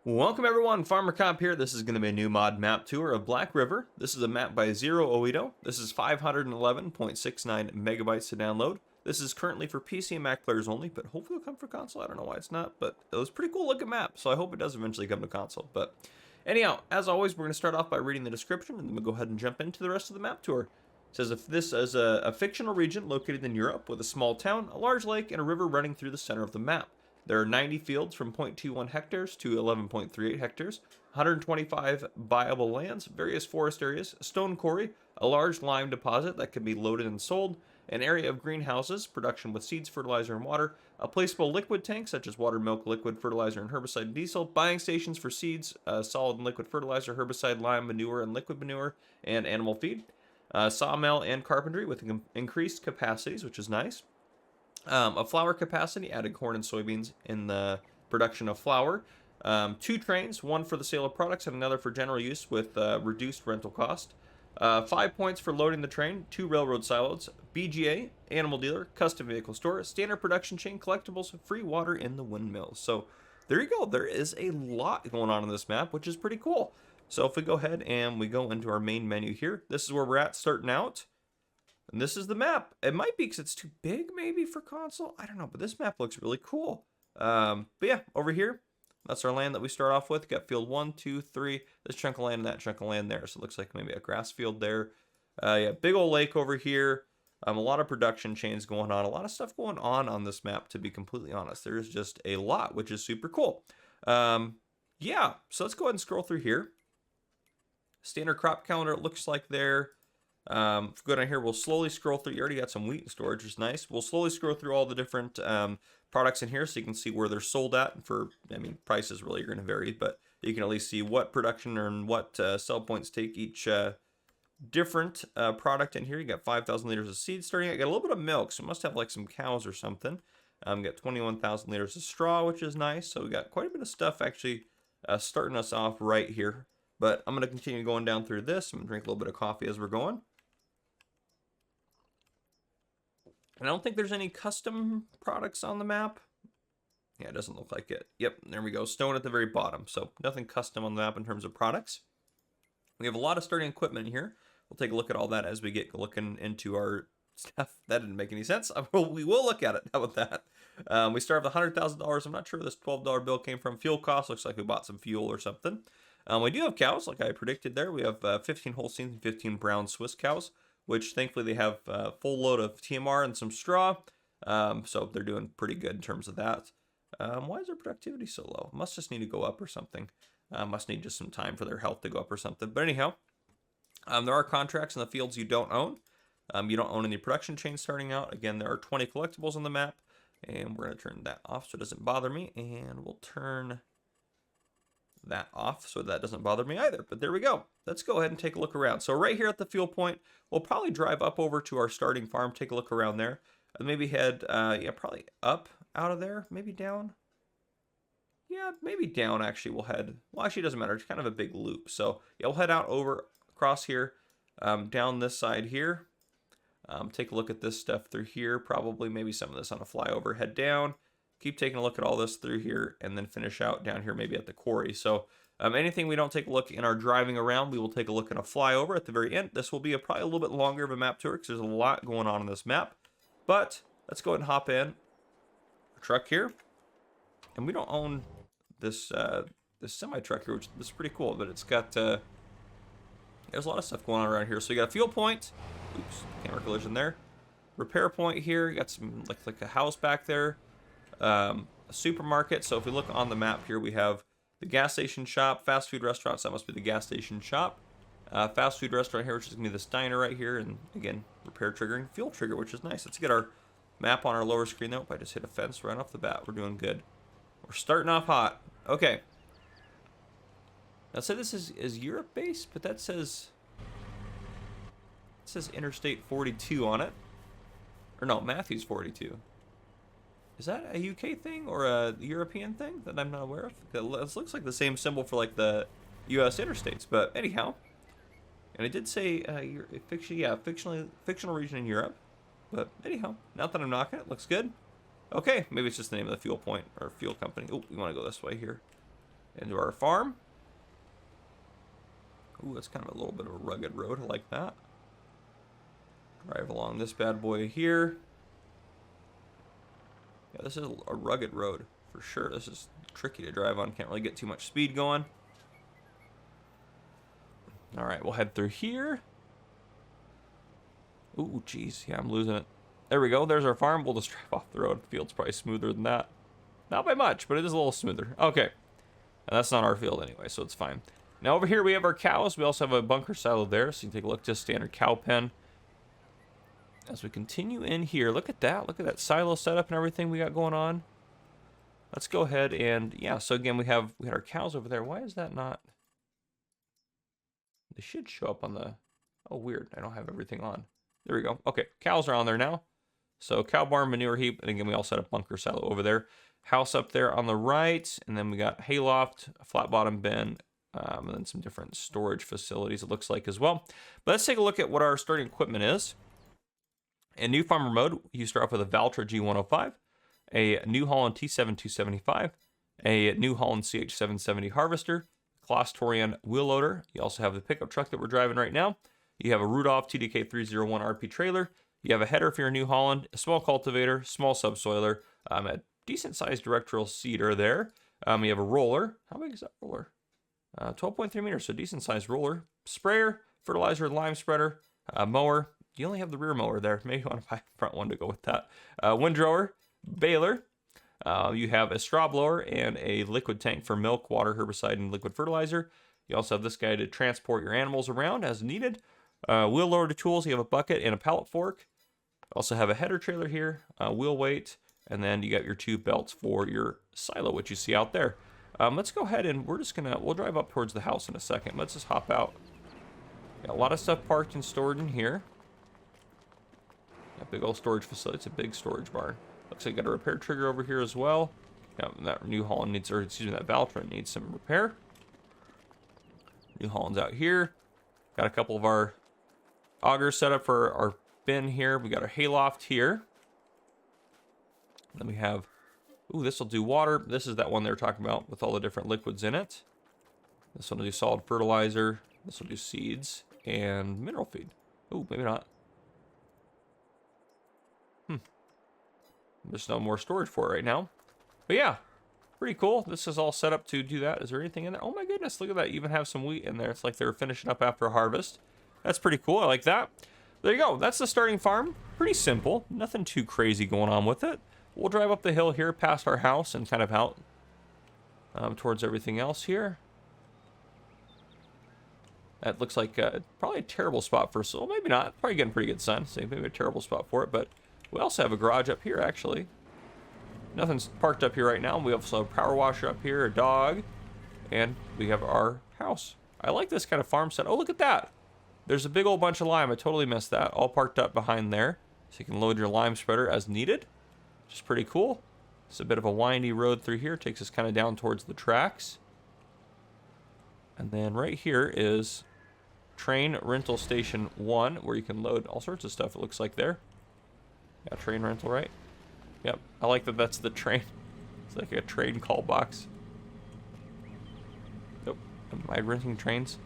Welcome everyone, Farmer Cop here. This is going to be a new mod map tour of Black River. This is a map by Zero Oito. This is 511.69 megabytes to download. This is currently for PC and Mac players only, but hopefully it'll come for console. I don't know why it's not, but it was a pretty cool looking map, so I hope it does eventually come to console. But anyhow, as always, we're going to start off by reading the description, and then we'll go ahead and jump into the rest of the map tour. It says, if this is a fictional region located in Europe with a small town, a large lake, and a river running through the center of the map. There are 90 fields from 0.21 hectares to 11.38 hectares, 125 viable lands, various forest areas, a stone quarry, a large lime deposit that can be loaded and sold, an area of greenhouses, production with seeds, fertilizer, and water, a placeable liquid tank such as water, milk, liquid, fertilizer, and herbicide and diesel, buying stations for seeds, solid and liquid fertilizer, herbicide, lime, manure, and liquid manure, and animal feed, sawmill and carpentry with increased capacities, which is nice. A flour capacity, added corn and soybeans in the production of flour. 2 trains, one for the sale of products and another for general use with reduced rental cost. 5 points for loading the train, 2 railroad silos, BGA, animal dealer, custom vehicle store, standard production chain, collectibles, free water in the windmills. So there you go. There is a lot going on in this map, which is pretty cool. So if we go ahead and we go into our main menu here, this is where we're at starting out. And this is the map. It might be because it's too big maybe for console. I don't know, but this map looks really cool. But yeah, over here, that's our land that we start off with. Got field 1, 2, 3, this chunk of land and that chunk of land there. So it looks like maybe a grass field there. Yeah, big old lake over here. A lot of production chains going on. A lot of stuff going on this map, to be completely honest. There's just a lot, which is super cool. Yeah, so let's go ahead and scroll through here. Standard crop calendar, it looks like there. If we go down here, we'll slowly scroll through. You already got some wheat in storage, which is nice. We'll slowly scroll through all the different products in here so you can see where they're sold at. For, I mean, prices really are going to vary, but you can at least see what production and what sell points take each different product in here. You got 5,000 liters of seed starting. I got a little bit of milk, so it must have like some cows or something. Got 21,000 liters of straw, which is nice. So we got quite a bit of stuff actually starting us off right here. But I'm going to continue going down through this. I'm going to drink a little bit of coffee as we're going. I don't think there's any custom products on the map. Yeah, it doesn't look like it. Yep, there we go. Stone at the very bottom. So nothing custom on the map in terms of products. We have a lot of starting equipment here. We'll take a look at all that as we get looking into our stuff. That didn't make any sense. We will look at it. How about that? We start with $100,000. I'm not sure where this $12 bill came from. Fuel cost. Looks like we bought some fuel or something. We do have cows, like I predicted there. We have 15 Holsteins and 15 brown Swiss cows, which thankfully they have a full load of TMR and some straw. So they're doing pretty good in terms of that. Why is their productivity so low? Must just need to go up or something. Must need just some time for their health to go up or something. But anyhow, there are contracts in the fields you don't own. You don't own any production chains starting out. Again, there are 20 collectibles on the map. And we're going to turn that off so it doesn't bother me. And we'll turn that off so that doesn't bother me either. But there we go. Let's go ahead and take a look around. So right here at the fuel point, we'll probably drive up over to our starting farm, take a look around there, and maybe head, yeah, probably up out of there, maybe down. Yeah, maybe down actually we'll head. Well, actually it doesn't matter. It's kind of a big loop. So yeah, we'll head out over across here, down this side here. Take a look at this stuff through here. Probably maybe some of this on a flyover, head down. Keep taking a look at all this through here and then finish out down here maybe at the quarry. So anything we don't take a look in our driving around, we will take a look in a flyover at the very end. This will be probably a little bit longer of a map tour because there's a lot going on this map. But let's go ahead and hop in a truck here. And we don't own this this semi-truck here, which is pretty cool. But it's got, there's a lot of stuff going on around here. So you got a fuel point. Oops, camera collision there. Repair point here. You got some like a house back there. A supermarket. So if we look on the map here, we have the gas station shop, fast food restaurants. That must be the gas station shop. Fast food restaurant here, which is going to be this diner right here. And again, repair triggering, fuel trigger, which is nice. Let's get our map on our lower screen though. If I just hit a fence right off the bat, we're doing good. We're starting off hot. Okay. Now say this is Europe based, but that says Interstate 42 on it. Or no, Matthews 42. Is that a UK thing or a European thing that I'm not aware of? It looks like the same symbol for like the US interstates, but anyhow. And it did say fictional region in Europe. But anyhow, not that I'm knocking it, looks good. Okay, maybe it's just the name of the fuel point or fuel company. Oh, we want to go this way here. into our farm. Ooh, that's kind of a little bit of a rugged road. I like that. Drive along this bad boy here. Yeah, this is a rugged road for sure. This is tricky to drive on. Can't really get too much speed going. All right, we'll head through here. Ooh, geez. Yeah, I'm losing it. There we go. There's our farm. We'll just drive off the road. The field's probably smoother than that. Not by much, but it is a little smoother. Okay. And that's not our field anyway, so it's fine. Now over here we have our cows. We also have a bunker silo there, so you can take a look. Just standard cow pen. As we continue in here, look at that. Look at that silo setup and everything we got going on. Let's go ahead and, yeah, so again, we had our cows over there. Why is that not? They should show up on the, oh, weird. I don't have everything on. There we go. Okay, cows are on there now. So cow barn, manure heap, and again, we also had a bunker silo over there. House up there on the right, and then we got hayloft, a flat bottom bin, and then some different storage facilities, it looks like, as well. But let's take a look at what our starting equipment is. In new farmer mode, you start off with a Valtra G105, a New Holland T7 275, a New Holland CH770 harvester, Claas Torian wheel loader. You also have the pickup truck that we're driving right now. You have a Rudolph TDK 301 RP trailer. You have a header for your New Holland, a small cultivator, small subsoiler, a decent sized directional seeder there. You have a roller. How big is that roller? 12.3 meters, so decent sized roller. Sprayer, fertilizer, lime spreader, mower. You only have the rear mower there. Maybe you want to buy the front one to go with that. Windrower, baler. You have a straw blower and a liquid tank for milk, water, herbicide, and liquid fertilizer. You also have this guy to transport your animals around as needed. Wheel loader to tools. You have a bucket and a pallet fork. Also have a header trailer here, wheel weight, and then you got your two belts for your silo, which you see out there. Let's go ahead and we'll drive up towards the house in a second. Let's just hop out. Got a lot of stuff parked and stored in here. Got big old storage facility. It's a big storage barn. Looks like got a repair trigger over here as well. Yeah, that New Holland needs, or excuse me, that Valtra needs some repair. New Holland's out here. Got a couple of our augers set up for our bin here. We got our hayloft here. Then we have, ooh, this will do water. This is that one they were talking about with all the different liquids in it. This one will do solid fertilizer. This will do seeds and mineral feed. Ooh, maybe not. There's no more storage for it right now. But yeah, pretty cool. This is all set up to do that. Is there anything in there? Oh my goodness, look at that. You even have some wheat in there. It's like they were finishing up after harvest. That's pretty cool. I like that. There you go. That's the starting farm. Pretty simple. Nothing too crazy going on with it. We'll drive up the hill here past our house and kind of out towards everything else here. That looks like probably a terrible spot for, so maybe not. Probably getting pretty good sun, so maybe a terrible spot for it. But we also have a garage up here, actually. Nothing's parked up here right now. We also have a power washer up here, a dog, and we have our house. I like this kind of farm set. Oh, look at that. There's a big old bunch of lime. I totally missed that. All parked up behind there. So you can load your lime spreader as needed, which is pretty cool. It's a bit of a windy road through here. Takes us kind of down towards the tracks. And then right here is Train Rental Station 1, where you can load all sorts of stuff, it looks like there. Yeah, train rental, right? Yep, I like that that's the train. It's like a train call box. Yep, am I renting trains?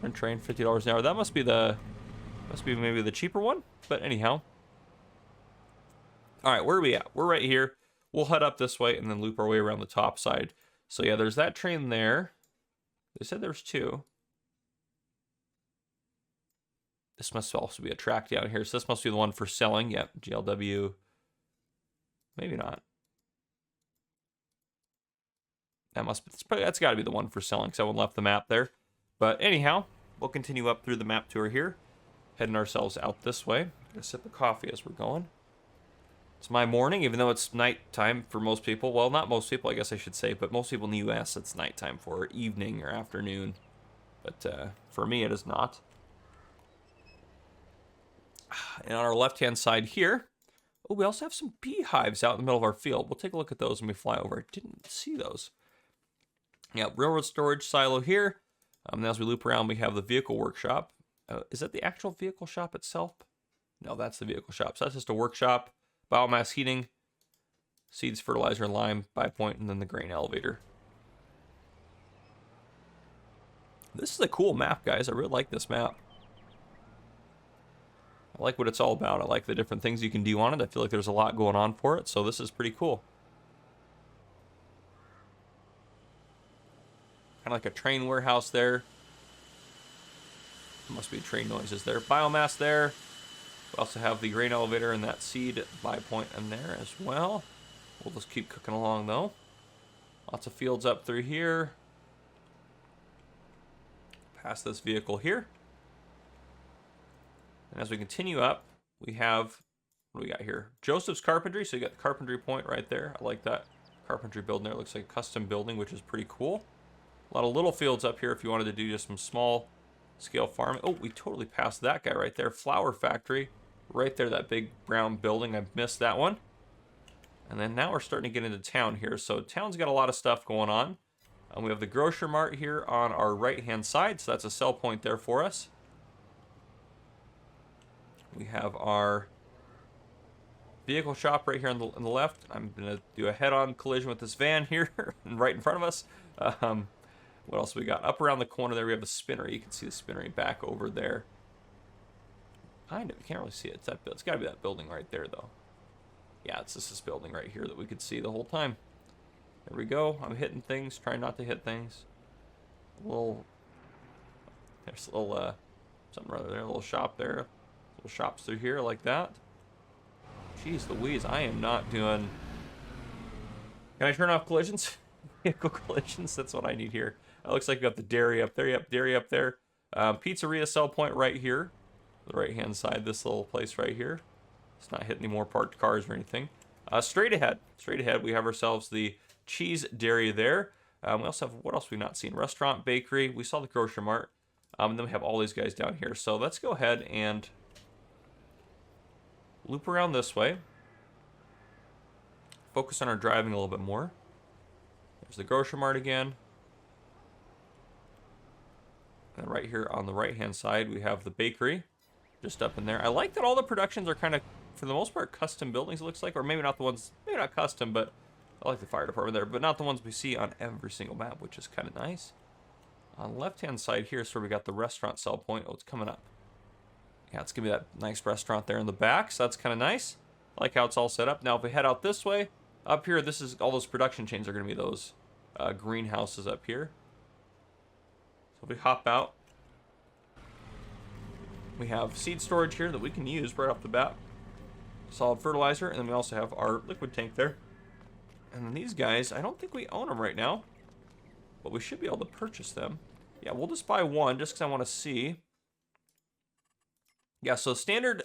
Rent train, $50 an hour. That must be maybe the cheaper one, but anyhow. All right, where are we at? We're right here. We'll head up this way and then loop our way around the top side. So yeah, there's that train there. They said there's two. This must also be a track down here. So this must be the one for selling. Yep, GLW. Maybe not. That's got to be the one for selling, because someone left the map there. But anyhow, we'll continue up through the map tour here. Heading ourselves out this way. Get a sip of coffee as we're going. It's my morning, even though it's nighttime for most people. Well, not most people, I guess I should say, but most people in the U.S. it's nighttime for, or evening or afternoon. But for me, it is not. And on our left-hand side here, oh, we also have some beehives out in the middle of our field. We'll take a look at those when we fly over. I didn't see those. Yeah, railroad storage silo here. As we loop around, we have the vehicle workshop. Is that the actual vehicle shop itself? No, that's the vehicle shop. So that's just a workshop. Biomass heating, seeds, fertilizer, lime, buy point, and then the grain elevator. This is a cool map, guys. I really like this map. I like what it's all about. I like the different things you can do on it. I feel like there's a lot going on for it, so this is pretty cool. Kind of like a train warehouse there. Must be train noises there. Biomass there. We also have the grain elevator and that seed buy point in there as well. We'll just keep cooking along though. Lots of fields up through here. Past this vehicle here. And as we continue up, we have, what do we got here? Joseph's Carpentry. So you got the carpentry point right there. I like that carpentry building there. It looks like a custom building, which is pretty cool. A lot of little fields up here if you wanted to do just some small scale farming. Oh, we totally passed that guy right there. Flour factory. Right there, that big brown building. I missed that one. And then now we're starting to get into town here. So town's got a lot of stuff going on. We have the grocery mart here on our right-hand side. So that's a sell point there for us. We have our vehicle shop right here on the left. I'm going to do a head-on collision with this van here right in front of us. What else we got? Up around the corner there, we have the spinnery. You can see the spinnery back over there. Kind of. You can't really see it. It's got to be that building right there, though. Yeah, it's just this building right here that we could see the whole time. There we go. I'm hitting things, trying not to hit things. There's a little, something rather there, a little shop there. Little shops through here like that. Jeez Louise, I am not doing... Can I turn off collisions? Vehicle collisions, that's what I need here. It looks like we got the dairy up there. Yep, dairy up there. Pizzeria sell point right here. The right-hand side, this little place right here. It's not hitting any more parked cars or anything. Straight ahead, we have ourselves the cheese dairy there. We also have, what else we've not seen? Restaurant, bakery. We saw the grocery mart. And then we have all these guys down here. So let's go ahead and loop around this way. Focus on our driving a little bit more. There's the grocery mart again. And right here on the right-hand side, we have the bakery. Just up in there. I like that all the productions are kind of, for the most part, custom buildings, it looks like. Or maybe not the ones, maybe not custom, but I like the fire department there. But not the ones we see on every single map, which is kind of nice. On the left-hand side here is where we got the restaurant sell point. Oh, it's coming up. Yeah, it's going to be that nice restaurant there in the back, so that's kind of nice. I like how it's all set up. Now, if we head out this way, up here, this is all those production chains are going to be those greenhouses up here. So if we hop out, we have seed storage here that we can use right off the bat. Solid fertilizer, and then we also have our liquid tank there. And then these guys, I don't think we own them right now, but we should be able to purchase them. Yeah, we'll just buy one just because I want to see. Yeah, so standard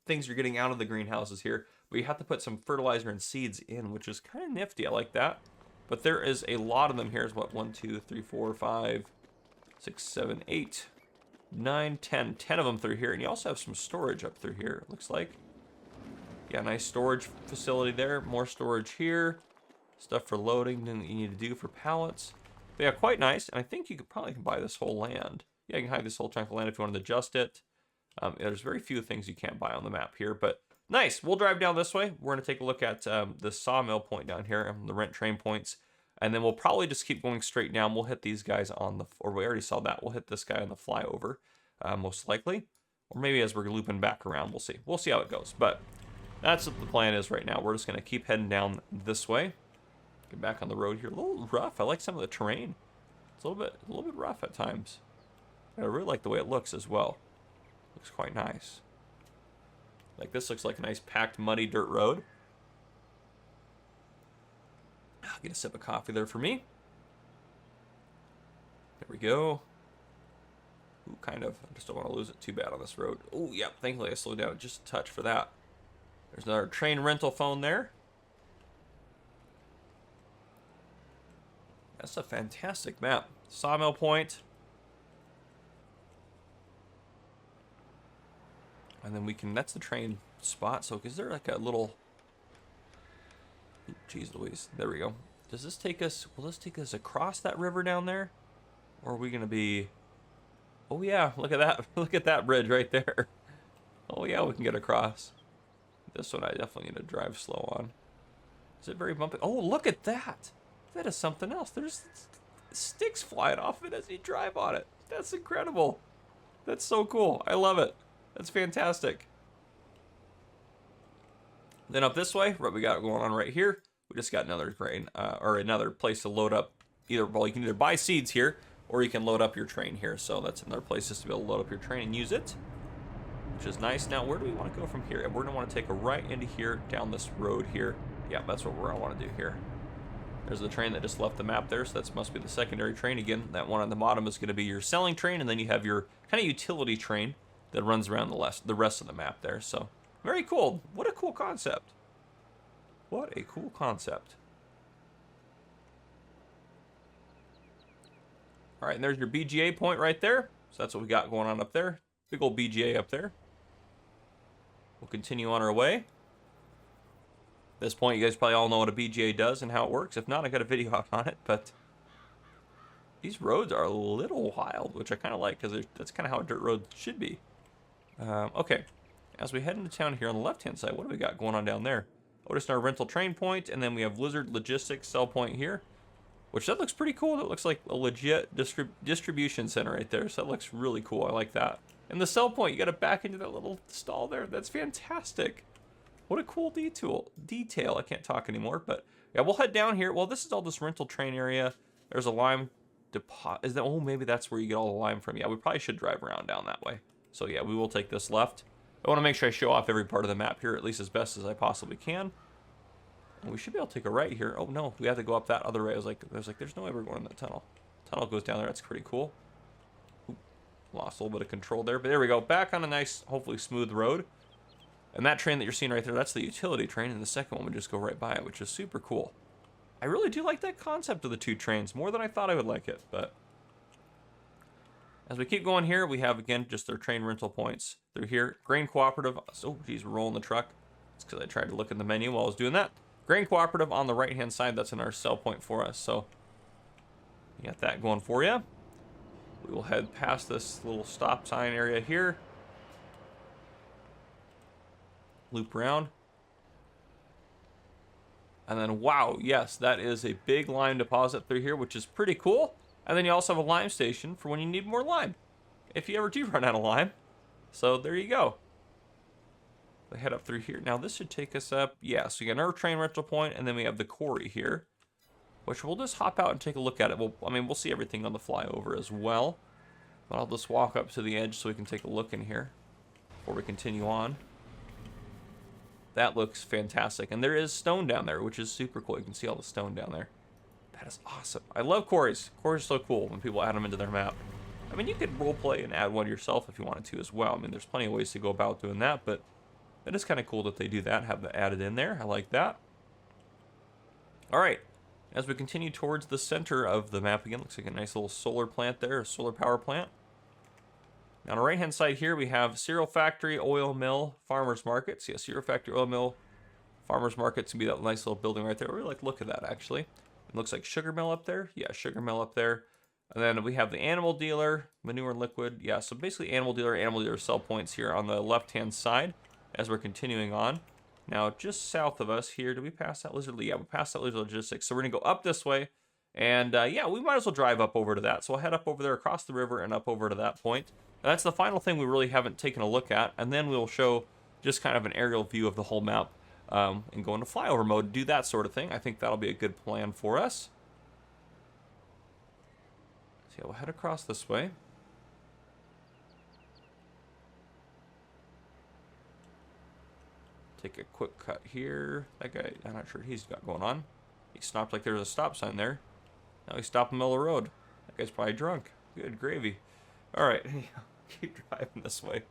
things you're getting out of the greenhouses here, but you have to put some fertilizer and seeds in, which is kind of nifty. I like that. But there is a lot of them here. Is what, 1, 2, 3, 4, 5, 6, 7, 8, 9, 10. 10 of them through here. And you also have some storage up through here, it looks like. Yeah, nice storage facility there. More storage here. Stuff for loading that you need to do for pallets. But yeah, quite nice. And I think you could probably buy this whole land. Yeah, you can hide this whole chunk of land if you wanted to adjust it. There's very few things you can't buy on the map here, but nice. We'll drive down this way. We're going to take a look at the sawmill point down here and the rent train points. And then we'll probably just keep going straight down. We'll hit these guys on the, or we already saw that. We'll hit this guy on the flyover, most likely. Or maybe as we're looping back around, we'll see. We'll see how it goes. But that's what the plan is right now. We're just going to keep heading down this way. Get back on the road here. A little rough. I like some of the terrain. It's a little bit rough at times. But I really like the way it looks as well. Looks quite nice. Like this looks like a nice packed muddy dirt road. I'll get a sip of coffee there for me. There we go. Ooh, kind of. I just don't want to lose it too bad on this road. Oh, yeah. Thankfully I slowed down just a touch for that. There's another train rental phone there. That's a fantastic map. Sawmill Point. And then we can, that's the train spot. So is there like a little, geez Louise, there we go. Does this take us, will this take us across that river down there? Or are we going to be, oh yeah, look at that. Look at that bridge right there. Oh yeah, we can get across. This one I definitely need to drive slow on. Is it very bumpy? Oh, look at that. That is something else. There's sticks flying off it as you drive on it. That's incredible. That's so cool. I love it. That's fantastic. Then up this way, what we got going on right here, we just got another train, or another place to load up. Well, you can either buy seeds here, or you can load up your train here. So that's another place just to be able to load up your train and use it, which is nice. Now, where do we want to go from here? We're going to want to take a right into here, down this road here. Yeah, that's what we're going to want to do here. There's the train that just left the map there, so that must be the secondary train. Again, that one on the bottom is going to be your selling train, and then you have your kind of utility train that runs around the rest of the map there. So, very cool. What a cool concept. What a cool concept. All right, and there's your BGA point right there. So that's what we got going on up there. Big old BGA up there. We'll continue on our way. At this point, you guys probably all know what a BGA does and how it works. If not, I got a video out on it, but these roads are a little wild, which I kind of like, because that's kind of how a dirt road should be. Okay, as we head into town here on the left-hand side, what do we got going on down there? Oh, just our rental train point, and then we have Lizard Logistics sell point here, which that looks pretty cool. That looks like a legit distribution center right there, so that looks really cool. I like that. And the sell point, you got to back into that little stall there. That's fantastic. What a cool detail. I can't talk anymore, but yeah, we'll head down here. Well, this is all this rental train area. There's a lime deposit. Oh, maybe that's where you get all the lime from. Yeah, we probably should drive around down that way. So yeah, we will take this left. I want to make sure I show off every part of the map here, at least as best as I possibly can. And we should be able to take a right here. Oh no, we have to go up that other way. I was like, there's no way we're going in that tunnel. Tunnel goes down there. That's pretty cool. Oop, lost a little bit of control there, but there we go. Back on a nice, hopefully smooth road. And that train that you're seeing right there, that's the utility train, and the second one would just go right by it, which is super cool. I really do like that concept of the two trains, more than I thought I would like it, but as we keep going here, we have, again, just their train rental points through here. Grain Cooperative. Oh, geez, we're rolling the truck. It's because I tried to look in the menu while I was doing that. Grain Cooperative on the right-hand side. That's in our sell point for us. So, you got that going for you. We will head past this little stop sign area here. Loop around. And then, wow, yes, that is a big lime deposit through here, which is pretty cool. And then you also have a lime station for when you need more lime, if you ever do run out of lime. So there you go. We head up through here. Now this should take us up. Yeah, so you got another train rental point, and then we have the quarry here, which we'll just hop out and take a look at it. We'll see everything on the flyover as well. But I'll just walk up to the edge so we can take a look in here before we continue on. That looks fantastic. And there is stone down there, which is super cool. You can see all the stone down there. That is awesome. I love quarries. Quarries are so cool when people add them into their map. I mean, you could roleplay and add one yourself if you wanted to as well. I mean, there's plenty of ways to go about doing that, but it is kind of cool that they do that, have that added in there. I like that. All right. As we continue towards the center of the map again, looks like a nice little solar plant there, a solar power plant. Now, on the right-hand side here, we have cereal factory, oil mill, farmer's market. So, yeah, cereal factory, oil mill, farmer's market's gonna be that nice little building right there. I really like the look of that, actually. It looks like sugar mill up there. Yeah, sugar mill up there. And then we have the animal dealer, manure and liquid. Yeah, so basically animal dealer sell points here on the left-hand side as we're continuing on. Now, just south of us here, did we pass that Lizard? Yeah, we passed that Lizard Logistics. So we're going to go up this way. And yeah, we might as well drive up over to that. So we'll head up over there across the river and up over to that point. Now, that's the final thing we really haven't taken a look at. And then we'll show just kind of an aerial view of the whole map. And go into flyover mode, do that sort of thing. I think that'll be a good plan for us. So yeah, we'll head across this way. Take a quick cut here. That guy, I'm not sure what he's got going on. He stopped like there was a stop sign there. Now he stopped in the middle of the road. That guy's probably drunk. Good gravy. All right, keep driving this way.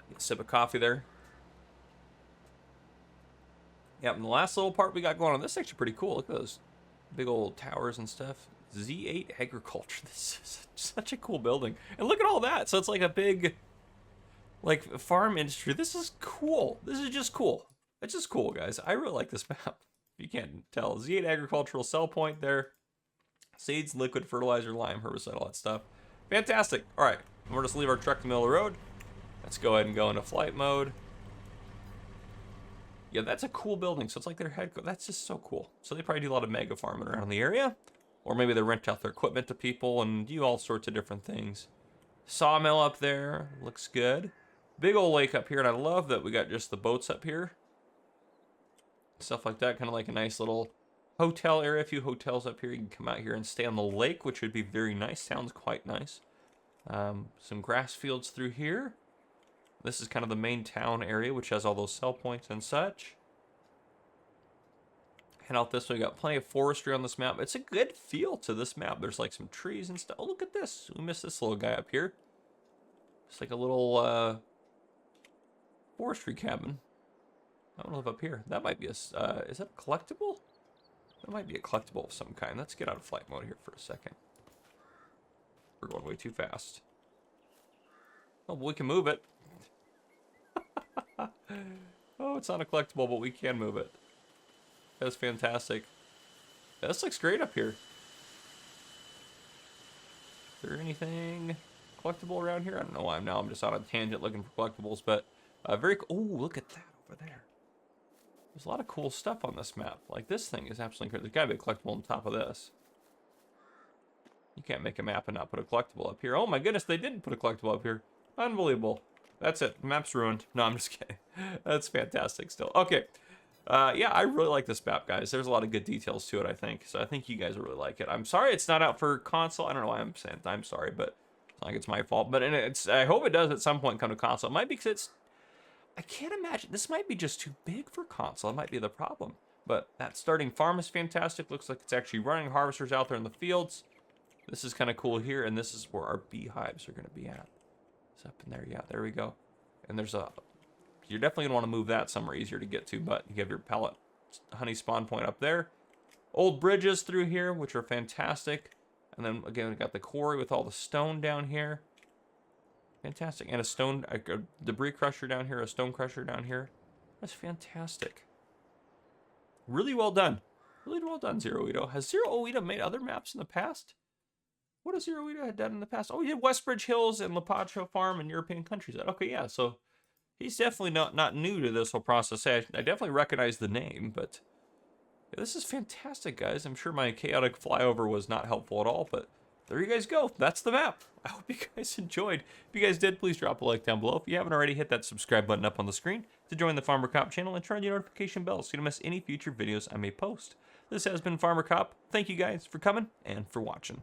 Get a sip of coffee there. Yep, and the last little part we got going on, this is actually pretty cool. Look at those big old towers and stuff. Z8 Agriculture. This is such a cool building. And look at all that. So it's like a big, like, farm industry. This is cool. This is just cool. It's just cool, guys. I really like this map. You can't tell. Z8 Agricultural sell point there. Seeds, liquid, fertilizer, lime, herbicide, all that stuff. Fantastic. All right, we're just leave our truck in the middle of the road. Let's go ahead and go into flight mode. Yeah, that's a cool building. So it's like their headquarters. That's just so cool. So they probably do a lot of mega farming around the area. Or maybe they rent out their equipment to people and do all sorts of different things. Sawmill up there. Looks good. Big old lake up here. And I love that we got just the boats up here. Stuff like that. Kind of like a nice little hotel area. A few hotels up here. You can come out here and stay on the lake, which would be very nice. Sounds quite nice. Some grass fields through here. This is kind of the main town area, which has all those sell points and such. Head out this way. We got plenty of forestry on this map. It's a good feel to this map. There's like some trees and stuff. Oh, look at this. We missed this little guy up here. It's like a little forestry cabin. I don't live up here. That might be a... is that a collectible? That might be a collectible of some kind. Let's get out of flight mode here for a second. We're going way too fast. Oh, but we can move it. Oh, it's not a collectible, but we can move it. That's fantastic. This looks great up here. Is there anything collectible around here? I don't know why I'm just on a tangent looking for collectibles, but very cool. Oh, look at that over there. There's a lot of cool stuff on this map. Like this thing is absolutely great. There's gotta be a collectible on top of this. You can't make a map and not put a collectible up here. Oh my goodness, they didn't put a collectible up here. Unbelievable. That's it. The map's ruined. No, I'm just kidding. That's fantastic still. Okay. Yeah, I really like this map, guys. There's a lot of good details to it, I think. So I think you guys will really like it. I'm sorry it's not out for console. I don't know why I'm saying I'm sorry, but it's not like it's my fault. But I hope it does at some point come to console. It might be because it's... I can't imagine. This might be just too big for console. It might be the problem. But that starting farm is fantastic. Looks like it's actually running harvesters out there in the fields. This is kind of cool here. And this is where our beehives are going to be at. It's up in there. Yeah, there we go. And there's a... You're definitely going to want to move that somewhere easier to get to, but you have your pellet honey spawn point up there. Old bridges through here, which are fantastic. And then, again, we got the quarry with all the stone down here. Fantastic. And a debris crusher down here, a stone crusher down here. That's fantastic. Really well done. Really well done, Zero Edo. Has Zero Edo made other maps in the past? What has Zero Edo had done in the past? Oh, he did Westbridge Hills and Lapacho Farm and European countries. Okay, yeah, so... He's definitely not new to this whole process. I definitely recognize the name, but yeah, this is fantastic, guys. I'm sure my chaotic flyover was not helpful at all, but there you guys go. That's the map. I hope you guys enjoyed. If you guys did, please drop a like down below. If you haven't already, hit that subscribe button up on the screen to join the Farmer Cop channel and turn on your notification bell so you don't miss any future videos I may post. This has been Farmer Cop. Thank you guys for coming and for watching.